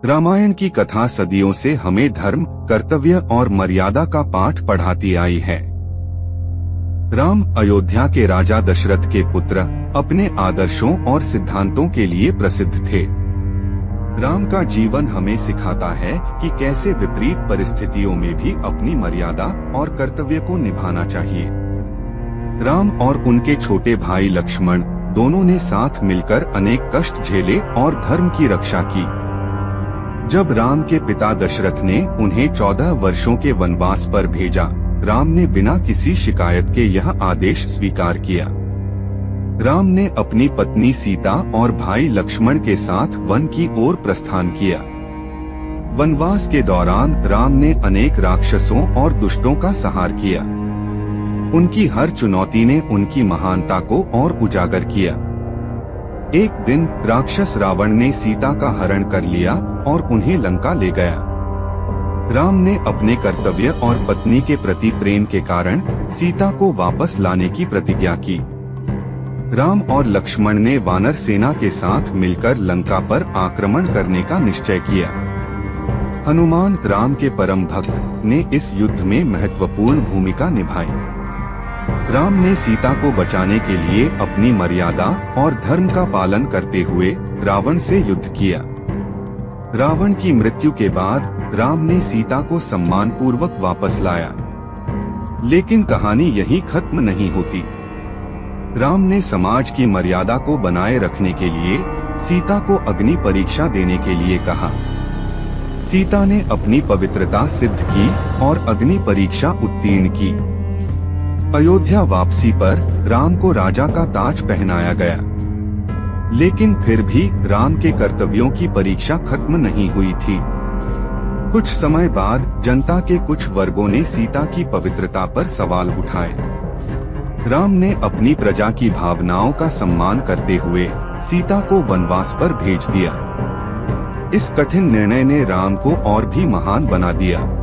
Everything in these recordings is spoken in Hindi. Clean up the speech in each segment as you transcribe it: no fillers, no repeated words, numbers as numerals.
रामायण की कथा सदियों से हमें धर्म, कर्तव्य और मर्यादा का पाठ पढ़ाती आई है। राम अयोध्या के राजा दशरथ के पुत्र अपने आदर्शों और सिद्धांतों के लिए प्रसिद्ध थे। राम का जीवन हमें सिखाता है कि कैसे विपरीत परिस्थितियों में भी अपनी मर्यादा और कर्तव्य को निभाना चाहिए। राम और उनके छोटे भाई लक्ष्मण दोनों ने साथ मिलकर अनेक कष्ट झेले और धर्म की रक्षा की। जब राम के पिता दशरथ ने उन्हें 14 वर्षों के वनवास पर भेजा, राम ने बिना किसी शिकायत के यह आदेश स्वीकार किया। राम ने अपनी पत्नी सीता और भाई लक्ष्मण के साथ वन की ओर प्रस्थान किया। वनवास के दौरान राम ने अनेक राक्षसों और दुष्टों का संहार किया। उनकी हर चुनौती ने उनकी महानता को और उजागर किया। एक दिन राक्षस रावण ने सीता का हरण कर लिया और उन्हें लंका ले गया। राम ने अपने कर्तव्य और पत्नी के प्रति प्रेम के कारण सीता को वापस लाने की प्रतिज्ञा की। राम और लक्ष्मण ने वानर सेना के साथ मिलकर लंका पर आक्रमण करने का निश्चय किया। हनुमान राम के परम भक्त ने इस युद्ध में महत्वपूर्ण भूमिका निभाई। राम ने सीता को बचाने के लिए अपनी मर्यादा और धर्म का पालन करते हुए रावण से युद्ध किया। रावण की मृत्यु के बाद राम ने सीता को सम्मान पूर्वक वापस लाया। लेकिन कहानी यहीं खत्म नहीं होती। राम ने समाज की मर्यादा को बनाए रखने के लिए सीता को अग्नि परीक्षा देने के लिए कहा। सीता ने अपनी पवित्रता सिद्ध की और अग्नि परीक्षा उत्तीर्ण की। अयोध्या वापसी पर राम को राजा का ताज पहनाया गया। लेकिन फिर भी राम के कर्तव्यों की परीक्षा खत्म नहीं हुई थी। कुछ समय बाद जनता के कुछ वर्गों ने सीता की पवित्रता पर सवाल उठाए। राम ने अपनी प्रजा की भावनाओं का सम्मान करते हुए सीता को वनवास पर भेज दिया। इस कठिन निर्णय ने राम को और भी महान बना दिया।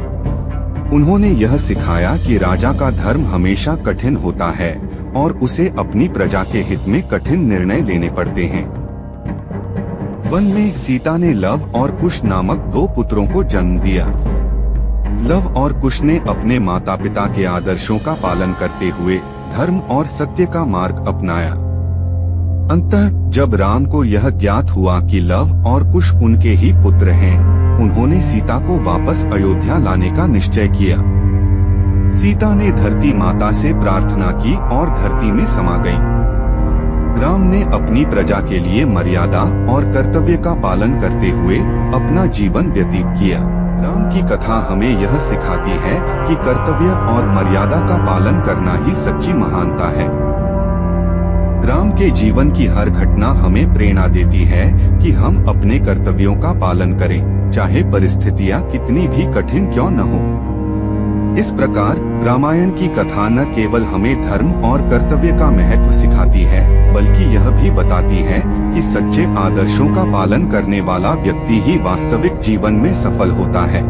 उन्होंने यह सिखाया कि राजा का धर्म हमेशा कठिन होता है और उसे अपनी प्रजा के हित में कठिन निर्णय लेने पड़ते हैं। वन में सीता ने लव और कुश नामक 2 पुत्रों को जन्म दिया। लव और कुश ने अपने माता पिता के आदर्शों का पालन करते हुए धर्म और सत्य का मार्ग अपनाया। अंततः जब राम को यह ज्ञात हुआ कि लव और कुश उनके ही पुत्र हैं, उन्होंने सीता को वापस अयोध्या लाने का निश्चय किया। सीता ने धरती माता से प्रार्थना की और धरती में समा गई। राम ने अपनी प्रजा के लिए मर्यादा और कर्तव्य का पालन करते हुए अपना जीवन व्यतीत किया। राम की कथा हमें यह सिखाती है कि कर्तव्य और मर्यादा का पालन करना ही सच्ची महानता है। राम के जीवन की हर घटना हमें प्रेरणा देती है कि हम अपने कर्तव्यों का पालन करें, चाहे परिस्थितियां कितनी भी कठिन क्यों न हो। इस प्रकार रामायण की कथा न केवल हमें धर्म और कर्तव्य का महत्व सिखाती है, बल्कि यह भी बताती है कि सच्चे आदर्शों का पालन करने वाला व्यक्ति ही वास्तविक जीवन में सफल होता है।